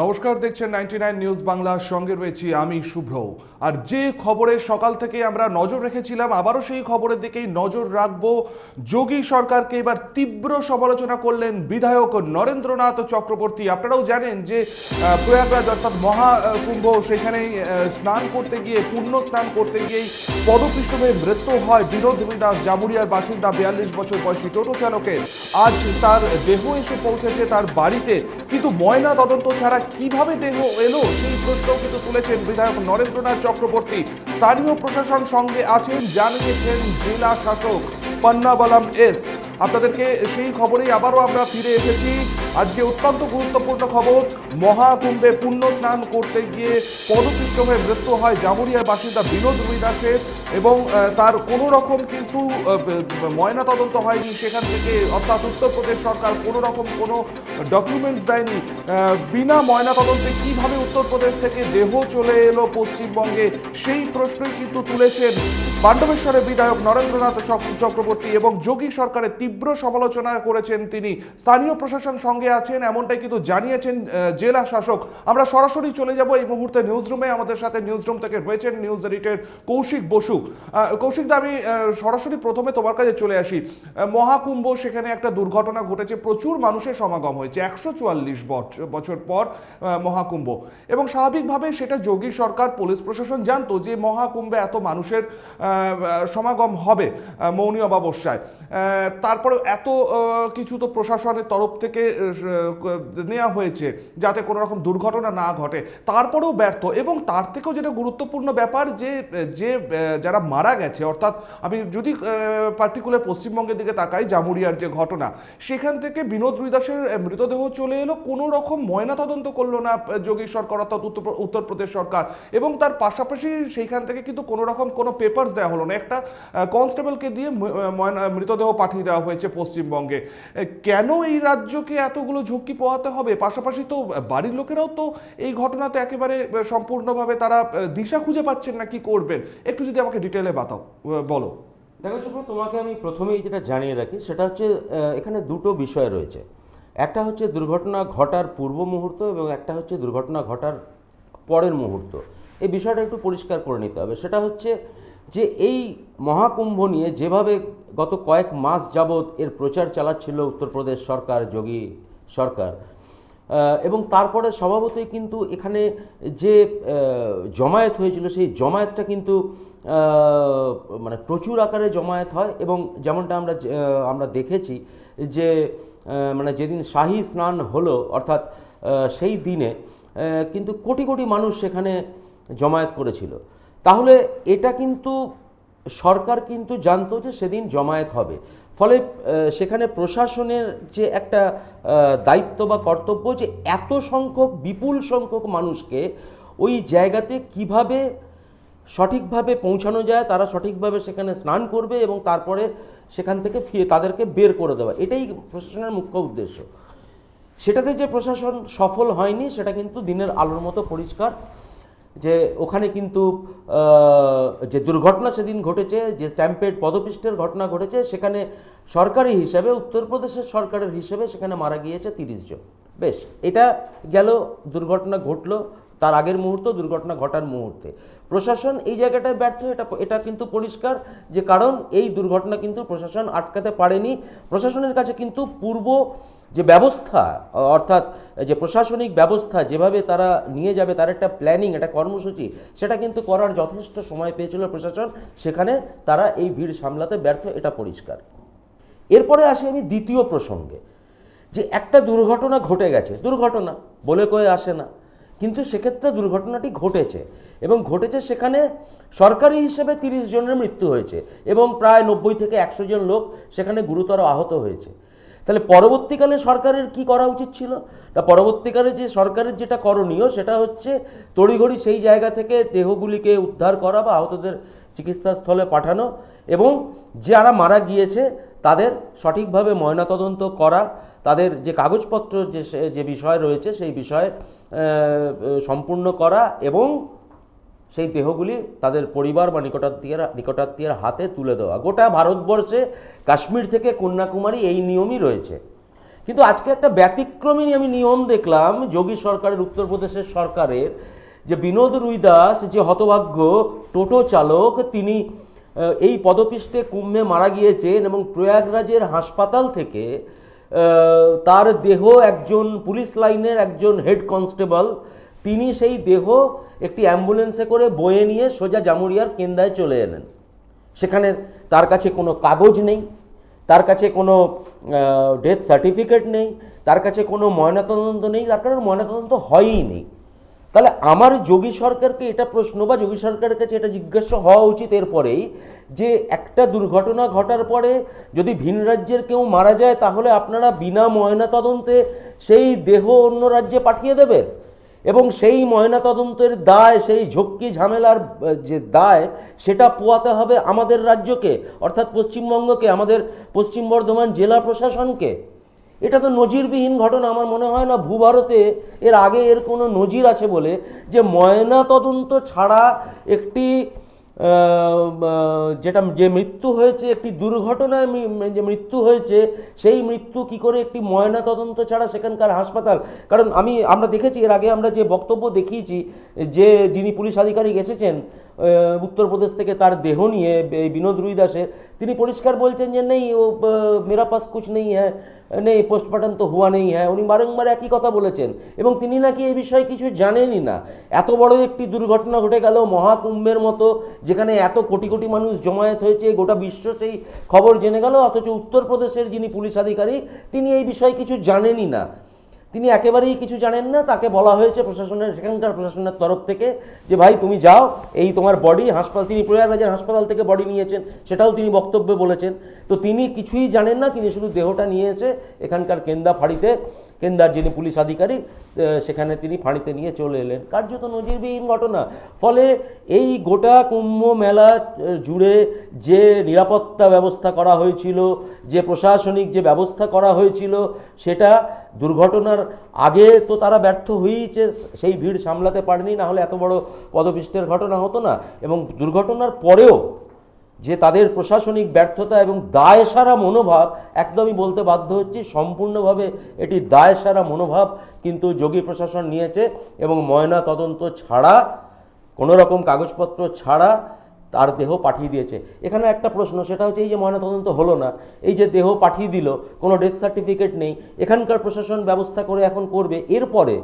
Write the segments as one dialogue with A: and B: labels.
A: নমস্কার, দেখছেন 99 নিউজ বাংলার সঙ্গে রয়েছি আমি শুভ্র। আর যে খবরের সকাল থেকে আমরা নজর রেখেছিলাম, আবারও সেই খবরের দিকেই নজর রাখবো। যোগী সরকারকে এবার তীব্র সমালোচনা করলেন বিধায়ক নরেন্দ্রনাথ চক্রবর্তী। আপনারাও জানেন যে প্রয়াগরাজ অর্থাৎ মহাকুম্ভ, সেখানেই স্নান করতে গিয়ে, পুণ্য স্নান করতে গিয়েই পদপিষ্ট হয়ে মৃত্যু হয় বিনোদ দাস, জামুরিয়ার বাসিন্দা 42 বছর বয়সী টোটো চালকের। আজ তার দেহ এসে পৌঁছেছে তার বাড়িতে, কিন্তু ময়না তদন্ত ছাড়া কিভাবে দেহ এলো সেই প্রশ্নও কিন্তু তুলেছেন বিধায়ক নরেন্দ্রনাথ চক্রবর্তী। স্থানীয় প্রশাসন সঙ্গে আছেন জানিয়েছেন জেলা শাসক পন্নাবালাম এস। আপনাদেরকে সেই খবরেই আবারও আমরা ফিরে এসেছি। আজকে অত্যন্ত গুরুত্বপূর্ণ খবর, মহাকুম্ভে পুণ্য স্নান করতে গিয়ে পদপিষ্ট হয়ে মৃত্যু হয় জামুরিয়ার বাসিন্দা বিনোদ দাসের, এবং তার কোনো রকম কিন্তু ময়না তদন্ত হয়নি সেখান থেকে, অর্থাৎ উত্তরপ্রদেশ সরকার কোনো রকম কোনো ডকুমেন্টস দেয়নি। বিনা ময়না তদন্তে কিভাবে উত্তরপ্রদেশ থেকে দেহ চলে এলো পশ্চিমবঙ্গে, সেই প্রশ্নই কিন্তু তুলেছেন পাণ্ডবেশ্বরের বিধায়ক নরেন্দ্রনাথ চক্রবর্তী, এবং যোগী সরকারের তীব্র সমালোচনা করেছেন তিনি। স্থানীয় প্রশাসন সঙ্গে আছেন এমনটাই কিন্তু জানিয়েছেন জেলা শাসক। আমরা সরাসরি চলে যাব এই মুহূর্তে নিউজ রুমে। আমাদের সাথে নিউজ রুম থেকে রয়েছেন নিউজ এডিটর কৌশিক বসু। কৌশিক দা, আমি সরাসরি প্রথমে তোমার কাছে চলে আসি। মহাকুম্ভ, সেখানে একটা দুর্ঘটনা ঘটেছে, প্রচুর মানুষের সমাগম হয়েছে 144 বছর পর মহাকুম্ভ, এবং স্বাভাবিকভাবে সেটা যোগী সরকার, পুলিশ প্রশাসন জানতো যে মহাকুম্ভে এত মানুষের সমাগম হবে মৌনী অমাবস্যায়। তারপরে এত কিছু তো প্রশাসনের তরফ থেকে নেওয়া হয়েছে যাতে কোনো রকম দুর্ঘটনা না ঘটে, তারপরেও ব্যর্থ। এবং তার থেকেও যেটা গুরুত্বপূর্ণ ব্যাপার, যে যারা মারা গেছে, অর্থাৎ আমি যদি পার্টিকুলার পশ্চিমবঙ্গের দিকে তাকাই, জামুরিয়ার যে ঘটনা, সেখান থেকে বিনোদ দাসের মৃতদেহ চলে এলো, কোনো রকম ময়না তদন্ত করলো না যোগী সরকার অর্থাৎ উত্তরপ্রদেশ সরকার, এবং তার পাশাপাশি সেইখান থেকে কিন্তু কোনো রকম কোনো পেপারস দেওয়া হলো না। একটা কনস্টেবলকে দিয়ে মৃতদেহ পাঠিয়ে দেওয়া হয়েছে পশ্চিমবঙ্গে। কেন এই রাজ্যকে এতগুলো ঝুঁকি পোহাতে হবে? পাশাপাশি তো বাড়ির লোকেরাও তো এই ঘটনাতে একেবারে সম্পূর্ণভাবে তারা দিশা খুঁজে পাচ্ছেন না কি করবেন। একটু যদি আমাকে ডিটেলে বলো।
B: দেখো শুভ, তোমাকে আমি প্রথমেই যেটা জানিয়ে রাখি সেটা হচ্ছে এখানে দুটো বিষয় রয়েছে। একটা হচ্ছে দুর্ঘটনা ঘটার পূর্ব মুহূর্ত, এবং একটা হচ্ছে দুর্ঘটনা ঘটার পরের মুহূর্ত। এই বিষয়টা একটু পরিষ্কার করে নিতে হবে। সেটা হচ্ছে যে এই মহাকুম্ভ নিয়ে যেভাবে গত কয়েক মাস যাবৎ এর প্রচার চালাচ্ছিল উত্তরপ্রদেশ সরকার, যোগী সরকার, এবং তারপরে স্বভাবতই কিন্তু এখানে যে জমায়েত হয়েছিল সেই জমায়েতটা কিন্তু মানে প্রচুর আকারে জমায়েত হয়, এবং যেমনটা আমরা দেখেছি যে মানে যেদিন শাহী স্নান হলো, অর্থাৎ সেই দিনে কিন্তু কোটি কোটি মানুষ সেখানে জমায়েত করেছিল। তাহলে এটা কিন্তু সরকার কিন্তু জানতো যে সেদিন জমায়েত হবে, ফলে সেখানে প্রশাসনের যে একটা দায়িত্ব বা কর্তব্য, যে এত সংখ্যক, বিপুল সংখ্যক মানুষকে ওই জায়গাতে কিভাবে সঠিকভাবে পৌঁছানো যায়, তারা সঠিকভাবে সেখানে স্নান করবে এবং তারপরে সেখান থেকে তাদেরকে বের করে দেওয়া, এটাই প্রশাসনের মুখ্য উদ্দেশ্য। সেটাতে যে প্রশাসন সফল হয়নি সেটা কিন্তু দিনের আলোর মতো পরিষ্কার। যে ওখানে কিন্তু যে দুর্ঘটনা সেদিন ঘটেছে, যে স্ট্যাম্পেড পদপিষ্টের ঘটনা ঘটেছে, সেখানে সরকারি হিসাবে, উত্তরপ্রদেশের সরকারের হিসেবে সেখানে মারা গিয়েছে 30 জন। বেশ, এটা গেল, দুর্ঘটনা ঘটলো তার আগের মুহূর্ত, দুর্ঘটনা ঘটার মুহূর্তে প্রশাসন এই জায়গাটায় ব্যর্থ। এটা কিন্তু পরিষ্কার, যে কারণ এই দুর্ঘটনা কিন্তু প্রশাসন আটকাতে পারেনি। প্রশাসনের কাছে কিন্তু পূর্ব যে ব্যবস্থা, অর্থাৎ যে প্রশাসনিক ব্যবস্থা যেভাবে তারা নিয়ে যাবে, তার একটা প্ল্যানিং, একটা কর্মসূচি, সেটা কিন্তু করার যথেষ্ট সময় পেয়েছিল প্রশাসন। সেখানে তারা এই ভিড় সামলাতে ব্যর্থ, এটা পরিষ্কার। এরপরে আসি আমি দ্বিতীয় প্রসঙ্গে, যে একটা দুর্ঘটনা ঘটে গেছে, দুর্ঘটনা বলে কয়ে আসে না, কিন্তু সেক্ষেত্রে দুর্ঘটনাটি ঘটেছে, এবং ঘটেছে সেখানে সরকারি হিসেবে 30 জনের মৃত্যু হয়েছে, এবং প্রায় 90 থেকে 100 জন লোক সেখানে গুরুতর আহত হয়েছে। তাহলে পরবর্তীকালে সরকারের কি করা উচিত ছিল? তা পরবর্তীকালে যে সরকারের যেটা করণীয় সেটা হচ্ছে তড়িঘড়ি সেই জায়গা থেকে দেহগুলিকে উদ্ধার করা বা আহতদের চিকিৎসাস্থলে পাঠানো, এবং যারা মারা গিয়েছে তাদের সঠিকভাবে ময়নাতদন্ত করা, তাদের যে কাগজপত্র যে বিষয় রয়েছে সেই বিষয়ে সম্পূর্ণ করা, এবং সেই দেহগুলি তাদের পরিবার বা নিকটাত্মীয়ের হাতে তুলে দেওয়া। গোটা ভারতবর্ষে কাশ্মীর থেকে কন্যাকুমারী এই নিয়মই রয়েছে। কিন্তু আজকে একটা ব্যতিক্রমী আমি নিয়ম দেখলাম যোগী সরকারের, উত্তরপ্রদেশের সরকারের, যে বিনোদ রুইদাস যে হতভাগ্য টোটো চালক, তিনি এই পদপিষ্টে কুম্ভে মারা গিয়েছেন এবং প্রয়াগরাজের হাসপাতাল থেকে তার দেহ একজন পুলিশ লাইনের একজন হেড কনস্টেবল, তিনি সেই দেহ একটি অ্যাম্বুলেন্সে করে বয়ে নিয়ে সোজা জামুরিয়ার কেন্দায় চলে এলেন। সেখানে তার কাছে কোনো কাগজ নেই, তার কাছে কোনো ডেথ সার্টিফিকেট নেই, তার কাছে কোনো ময়নাতদন্ত নেই, তার কারণে ময়নাতদন্ত হয়ই নেই। তাহলে আমার যোগী সরকারকে এটা প্রশ্ন, বা যোগী সরকারের কাছে এটা জিজ্ঞাসা হওয়া উচিত এরপরেই, যে একটা দুর্ঘটনা ঘটার পরে যদি ভিন রাজ্যের কেউ মারা যায় তাহলে আপনারা বিনা ময়নাতদন্তে সেই দেহ অন্য রাজ্যে পাঠিয়ে দেবেন, এবং সেই ময়নাতদন্তের দায়, সেই ঝক্কি ঝামেলার যে দায়, সেটা পোয়াতে হবে আমাদের রাজ্যকে, অর্থাৎ পশ্চিমবঙ্গকে, আমাদের পশ্চিম বর্ধমান জেলা প্রশাসনকে। এটা তো নজিরবিহীন ঘটনা। আমার মনে হয় না ভূভারতে এর আগে এর কোনো নজির আছে বলে, যে ময়নাতদন্ত ছাড়া একটি যে মৃত্যু হয়েছে, একটি দুর্ঘটনায় যে মৃত্যু হয়েছে, সেই মৃত্যু কি করে একটি ময়নাতদন্ত ছাড়া সেখানকার হাসপাতাল। কারণ আমরা দেখেছি এর আগে, আমরা যে বক্তব্য দেখিয়েছি, যে যিনি পুলিশ আধিকারিক এসেছেন উত্তরপ্রদেশ থেকে তার দেহ নিয়ে, এই বিনোদ রুইদাসের, তিনি পরিষ্কার বলছেন যে নেই, ও মেরা পাস কুছ নেই হ্যাঁ, নেই, পোস্টমর্টম তো হুয়া নেই হ্যাঁ। উনি বারংবার একই কথা বলেছেন, এবং তিনি নাকি এই বিষয়ে কিছু জানেনই না। এত বড় একটি দুর্ঘটনা ঘটে গেল মহাকুম্ভের মতো, যেখানে এত কোটি কোটি মানুষ জমায়েত হয়েছে, গোটা বিশ্ব সেই খবর জেনে গেল, অথচ উত্তরপ্রদেশের যিনি পুলিশ আধিকারিক তিনি এই বিষয়ে কিছু জানেনই না। তিনি একেবারেই কিছু জানেন না। তাকে বলা হয়েছে প্রশাসনের, সেখানকার প্রশাসনের তরফ থেকে, যে ভাই তুমি যাও, এই তোমার বডি হাসপাতাল, তিনি প্রয়াগরাজের হাসপাতাল থেকে বডি নিয়েছেন, সেটাও তিনি বক্তব্যে বলেছেন। তো তিনি কিছুই জানেন না, তিনি শুধু দেহটা নিয়ে এসে এখানকার কেন্দা ফাঁড়িতে, কেন্দার যিনি পুলিশ আধিকারিক সেখানে তিনি ফাঁড়িতে নিয়ে চলে এলেন। কার্যত নজিরবিহীন ঘটনা। ফলে এই গোটা কুম্ভ মেলা জুড়ে যে নিরাপত্তা ব্যবস্থা করা হয়েছিল, যে প্রশাসনিক যে ব্যবস্থা করা হয়েছিল, সেটা দুর্ঘটনার আগে তো তারা ব্যর্থ হয়েইছে, সেই ভিড় সামলাতে পারেনি, না হলে এত বড় পদপিষ্টের ঘটনা হতো না। এবং দুর্ঘটনার পরেও যে তাদের প্রশাসনিক ব্যর্থতা এবং দায়সারা মনোভাব, একদমই বলতে বাধ্য হচ্ছি সম্পূর্ণভাবে এটি দায়সারা মনোভাব কিন্তু যোগী প্রশাসন নিয়েছে, এবং ময়না তদন্ত ছাড়া, কোনো রকম কাগজপত্র ছাড়া তার দেহ পাঠিয়ে দিয়েছে। এখানে একটা প্রশ্ন, সেটা হচ্ছে এই যে ময়নাতদন্ত হলো না, এই যে দেহ পাঠিয়ে দিল, কোনো ডেথ সার্টিফিকেট নেই, এখানকার প্রশাসন ব্যবস্থা করে এখন করবে। এরপরে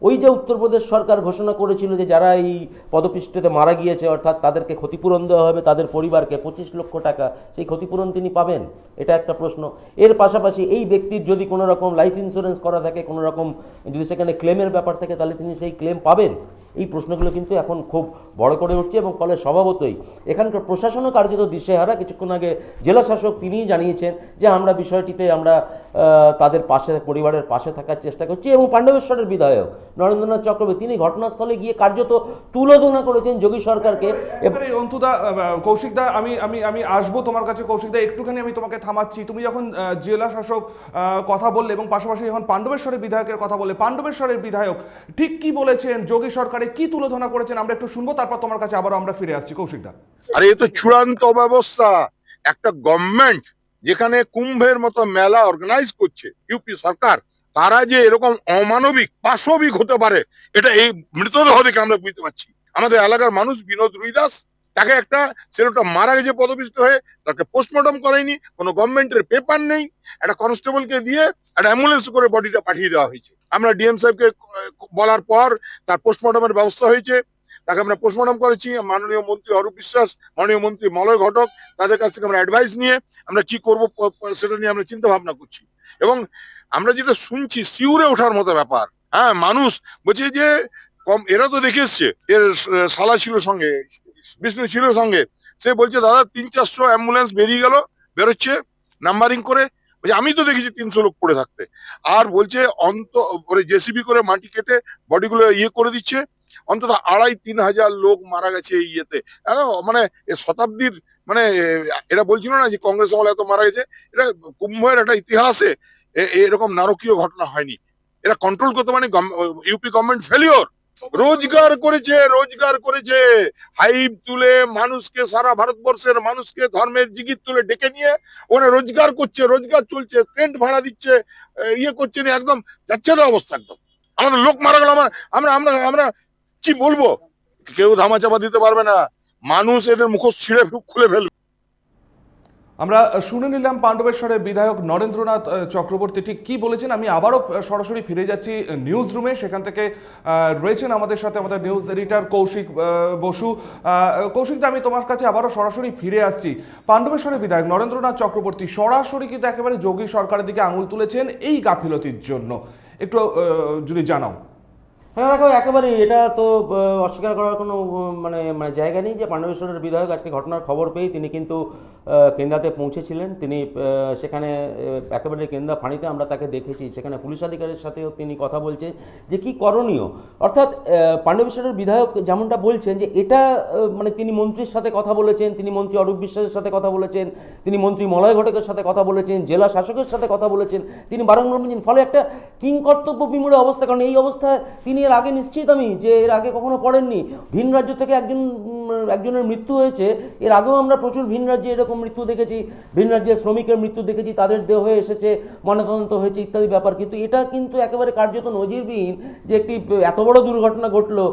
B: ওই যে উত্তরপ্রদেশ সরকার ঘোষণা করেছিল যে যারা এই পদপিষ্টেতে মারা গিয়েছে, অর্থাৎ তাদেরকে ক্ষতিপূরণ দেওয়া হবে, তাদের পরিবারকে 25 লক্ষ টাকা, সেই ক্ষতিপূরণ তিনি পাবেন, এটা একটা প্রশ্ন। এর পাশাপাশি এই ব্যক্তির যদি কোনো রকম লাইফ ইন্স্যুরেন্স করা থাকে, কোনো রকম যদি সেখানে ক্লেমের ব্যাপার থাকে, তাহলে তিনি সেই ক্লেম পাবেন। এই প্রশ্নগুলো কিন্তু এখন খুব বড় করে উঠছে, এবং ফলে স্বভাবতই এখানকার প্রশাসনও কার্যত দিশেহারা। কিছুক্ষণ আগে জেলা শাসক তিনিই জানিয়েছেন যে আমরা বিষয়টিতে আমরা তাদের পাশে, পরিবারের পাশে থাকার চেষ্টা করছি। এবং পাণ্ডবেশ্বরের বিধায়ক নরেন্দ্রনাথ চক্রবর্তী তিনি ঘটনাস্থলে গিয়ে কার্যত তুলোধনা করেছেন যোগী সরকারকে।
A: এবারে অন্তুদা, কৌশিকদা, আমি আমি আমি আসবো তোমার কাছে। কৌশিকদা, একটুখানি আমি তোমাকে থামাচ্ছি। তুমি যখন জেলা শাসক কথা বললে, এবং পাশাপাশি যখন পাণ্ডবেশ্বরের বিধায়কের কথা বললে, পাণ্ডবেশ্বরের বিধায়ক ঠিক কি বলেছেন, যোগী সরকারে কি তুলোধনা করেছেন, আমরা একটু শুনবো, তারপর তোমার কাছে আবারও আমরা ফিরে আসছি। কৌশিকদা,
C: আরে এ তো চূড়ান্ত ব্যবস্থা। একটা গভর্নমেন্ট যেখানে কুম্ভের মতো মেলা অর্গানাইজ করছে, ইউপি সরকার, তারা যে এরকম অমানবিক, পাশবিক হতে পারে, এটা এই মৃতদেহ দেখে আমরা বুঝতে পারছি। আমাদের এলাকার মানুষ বিনোদ রুইদাস, তাকে একটা ছেলেটা মারা গেছে পদপিষ্ট হয়ে, তাকে পোস্টমর্টম করায়নি, কোনো গভর্নমেন্টের পেপার নেই, একটা কনস্টেবলকে দিয়ে একটা অ্যাম্বুলেন্স করে বডিটা পাঠিয়ে দেওয়া হয়েছে। আমরা ডিএম সাহেবকে বলার পর তার পোস্টমর্টমের ব্যবস্থা হয়েছে, তাকে আমরা পোস্টমর্টম করেছি। মাননীয় মন্ত্রী অরূপ বিশ্বাস, মাননীয় মন্ত্রী মলয় ঘটক, তাদের কাছ থেকে আমরা অ্যাডভাইস নিয়ে আমরা কি করব সেটা নিয়ে আমরা চিন্তা ভাবনা করছি। এবং আমরা যেটা শুনছি শিউরে ওঠার মতো ব্যাপার। হ্যাঁ, মানুষ বলছে যে এরা তো দেখে এসছে, এর শালা ছিল সঙ্গে, বিষ্ণু ছিল সঙ্গে, সে বলছে দাদা 300-400 অ্যাম্বুলেন্স বেরিয়ে গেল, বেরোচ্ছে নাম্বারিং করে। বলছে আমি তো দেখেছি 300 লোক পড়ে থাকতে। আর বলছে জেসিবি করে মাটি কেটে বডিগুলো ইয়ে করে দিচ্ছে। অন্তত 2,500-3 হাজার লোক মারা গেছে এই ইয়েতে। মানে শতাব্দীর, মানে এরা বলছিল না যে কংগ্রেস আমলে এত মারা গেছে, এটা কুম্ভের একটা ইতিহাসে এরকম নারকীয় ঘটনা হয়নি। এরা কন্ট্রোল করতে, মানে ইউপি গভর্নমেন্ট ফেলিওর। রোজগার করেছে হাইপ তুলে মানুষকে, সারা ভারতবর্ষের মানুষকে ধর্মের জিগির তুলে ডেকে নিয়ে ওখানে রোজগার চলছে, টেন্ট ভাড়া দিচ্ছে, ইয়ে করছে না, একদম যাচ্ছে না অবস্থা একদম। আমাদের লোক মারা গেল, আমরা আমরা আমরা কি বলবো, কেউ ধামাচাপা দিতে পারবে না, মানুষ এদের মুখোশ খুলে ফেলবে।
A: আমরা শুনে নিলাম পাণ্ডবেশ্বরের বিধায়ক নরেন্দ্রনাথ চক্রবর্তী ঠিক কি বলেছেন। আমি আবারও সরাসরি ফিরে যাচ্ছি নিউজ রুমে, সেখান থেকে রয়েছেন আমাদের সাথে আমাদের নিউজ এডিটর কৌশিক বসু। কৌশিকদা, আমি তোমার কাছে আবারও সরাসরি ফিরে আসছি। পাণ্ডবেশ্বরের বিধায়ক নরেন্দ্রনাথ চক্রবর্তী সরাসরি কিন্তু একেবারে যোগী সরকারের দিকে আঙুল তুলেছেন এই গাফিলতির জন্য, একটু যদি জানাও।
B: হ্যাঁ দেখো, একেবারেই এটা তো অস্বীকার করার কোনো মানে মানে জায়গা নেই যে পাণ্ডবেশ্বরের বিধায়ক আজকে ঘটনার খবর পেয়ে তিনি কিন্তু কেন্দ্রাতে পৌঁছেছিলেন। তিনি সেখানে একেবারে কেন্দ্রা ফাঁড়িতে আমরা তাকে দেখেছি, সেখানে পুলিশ আধিকারিকের সাথেও তিনি কথা বলছেন যে কি করণীয়। অর্থাৎ পাণ্ডবেশ্বরের বিধায়ক যেমনটা বলছেন যে এটা মানে তিনি মন্ত্রীর সাথে কথা বলেছেন, তিনি মন্ত্রী অরূপ বিশ্বাসের সাথে কথা বলেছেন, তিনি মন্ত্রী মলয় ঘটকের সাথে কথা বলেছেন, জেলা শাসকের সাথে কথা বলেছেন, তিনি বারংবার বলছেন। ফলে একটা কিংকর্তব্য বিমূঢ় অবস্থা, কারণ এই অবস্থায় তিনি এর আগে নিশ্চিত আমি যে এর আগে কখনো পড়েননি। ভিন রাজ্য থেকে একজনের মৃত্যু হয়েছে, এর আগেও আমরা প্রচুর ভিন রাজ্যে এরকম মৃত্যু দেখেছি, ভিন রাজ্যের শ্রমিকের মৃত্যু দেখেছি, তাদের দেহ এসেছে, ময়নাতদন্ত হয়েছে ইত্যাদি ব্যাপার। কিন্তু এটা কিন্তু একেবারে কার্যত নজিরবিহীন যে একটি এত বড় দুর্ঘটনা ঘটলো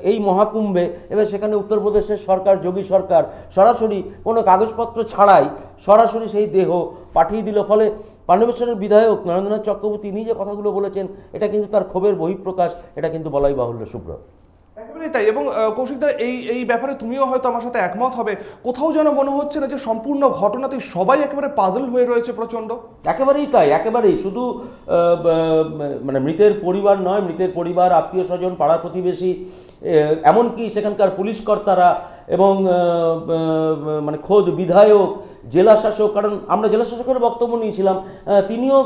B: এই মহাকুম্ভে, এবার সেখানে উত্তরপ্রদেশের সরকার, যোগী সরকার সরাসরি কোনো কাগজপত্র ছাড়াই সরাসরি সেই দেহ পাঠিয়ে দিল। ফলে পাণ্ডবেশ্বরের বিধায়ক নরেন্দ্রনাথ চক্রবর্তী তিনি যে কথাগুলো বলেছেন এটা কিন্তু তার ক্ষোভের বহিঃপ্রকাশ, এটা কিন্তু বলাই বাহুল্য শুভ্র।
A: একেবারেই তাই। এবং কৌশিকদা, এই ব্যাপারে তুমিও হয়তো আমার সাথে একমত হবে, কোথাও যেন মনে হচ্ছে না যে সম্পূর্ণ ঘটনাতে সবাই একেবারে পাজল হয়ে রয়েছে প্রচন্ড।
B: একেবারেই তাই, একেবারেই। শুধু মানে মৃতের পরিবার নয়, মৃতের পরিবার, আত্মীয় স্বজন, পাড়া প্রতিবেশী, এমনকি সেখানকার পুলিশ কর্তারা এবং মানে খোদ বিধায়ক, জেলা শাসক, কারণ আমরা জেলা শাসকের বক্তব্য নিয়েছিলাম, তিনিও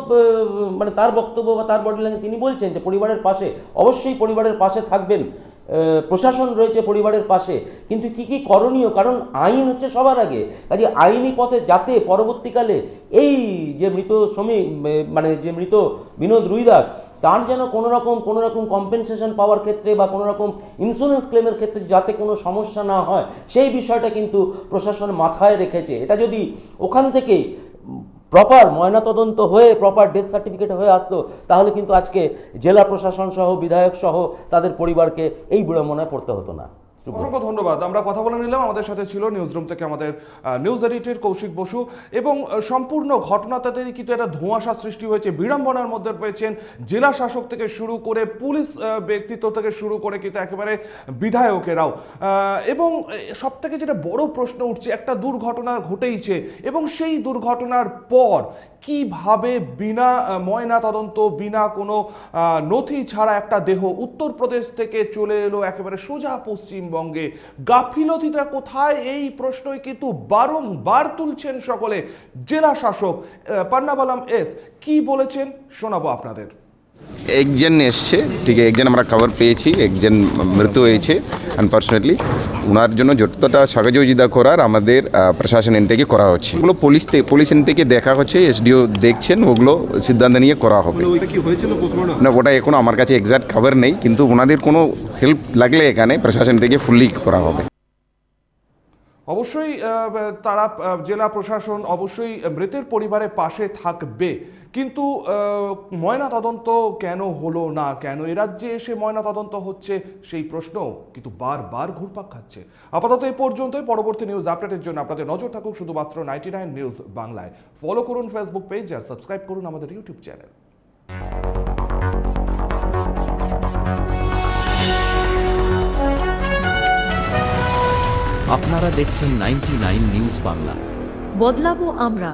B: মানে তার বক্তব্য বা তার বডি ল্যাঙ্গুয়েজ তিনি বলছেন যে পরিবারের পাশে, অবশ্যই পরিবারের পাশে থাকবেন, প্রশাসন রয়েছে পরিবারের পাশে, কিন্তু কি কি করণীয়, কারণ আইন হচ্ছে সবার আগে। কাজে আইনি পথে যাতে পরবর্তীকালে এই যে মৃত শ্রমিক মানে যে মৃত বিনোদ রুইদাস তার যেন কোনো রকম কম্পেনসেশন পাওয়ার ক্ষেত্রে বা কোনো রকম ইন্স্যুরেন্স ক্লেমের ক্ষেত্রে যাতে কোনো সমস্যা না হয়, সেই বিষয়টা কিন্তু প্রশাসন মাথায় রেখেছে। এটা যদি ওখান থেকেই প্রপার ময়নাতদন্ত হয়ে প্রপার ডেথ সার্টিফিকেট হয়ে আসতো, তাহলে কিন্তু আজকে জেলা প্রশাসন সহ বিধায়ক সহ তাদের পরিবারকে এই বিড়ম্বনায় পড়তে হতো না।
A: অসংখ্য ধন্যবাদ। আমরা কথা বলে নিলাম, আমাদের সাথে ছিল নিউজরুম থেকে আমাদের নিউজ এডিটর কৌশিক বসু। এবং সম্পূর্ণ ঘটনাটাতে কিন্তু একটা ধোঁয়াশা সৃষ্টি হয়েছে, বিড়ম্বনার মধ্যে পেয়েছেন জেলা শাসক থেকে শুরু করে পুলিশ ব্যক্তিত্ব থেকে শুরু করে কিন্তু একেবারে বিধায়কেরাও। এবং সব থেকে যেটা বড় প্রশ্ন উঠছে, একটা দুর্ঘটনা ঘটেইছে এবং সেই দুর্ঘটনার পর কিভাবে বিনা ময়না তদন্ত, বিনা কোনো নথি ছাড়া একটা দেহ উত্তরপ্রদেশ থেকে চলে এলো একেবারে সোজা পশ্চিমবঙ্গে। গাফিলতিটা কোথায়, এই প্রশ্নই কিন্তু বারংবার তুলছেন সকলে। জেলা শাসক পান্নাবালাম এস কি বলেছেন শোনাবো আপনাদের।
D: একজন এসছে, ঠিক আছে, একজন আমরা খবর পেয়েছি, একজন মৃত্যু হয়েছে আনফর্চুনেটলি। ওনার জন্য যতটা সহযোগিতা করার আমাদের প্রশাসন এন থেকে করা হচ্ছে। ওগুলো পুলিশ এন থেকে দেখা হচ্ছে, এসডিও দেখছেন, ওগুলো সিদ্ধান্ত নিয়ে করা হবে। না, ওটা এখনো আমার কাছে এক্সাক্ট খবর নেই, কিন্তু ওনাদের কোনো হেল্প লাগলে এখানে প্রশাসন থেকে ফুললি করা হবে।
A: অবশ্যই তারা জেলা প্রশাসন অবশ্যই মৃতের পরিবারের পাশে থাকবে, কিন্তু ময়না তদন্ত কেন হলো না, কেন এ রাজ্যে এসে ময়না তদন্ত হচ্ছে, সেই প্রশ্ন কিন্তু বারবার ঘুরপাক খাচ্ছে। আপাতত এই পর্যন্তই। পরবর্তী নিউজ আপডেটের জন্য আপনাদের নজর থাকুক শুধুমাত্র 99 নিউজ বাংলায়। ফলো করুন ফেসবুক পেজ আর সাবস্ক্রাইব করুন আমাদের ইউটিউব চ্যানেল।
E: আপনারা দেখছেন 99 নিউজ বাংলা।
F: বদলাবো আমরা।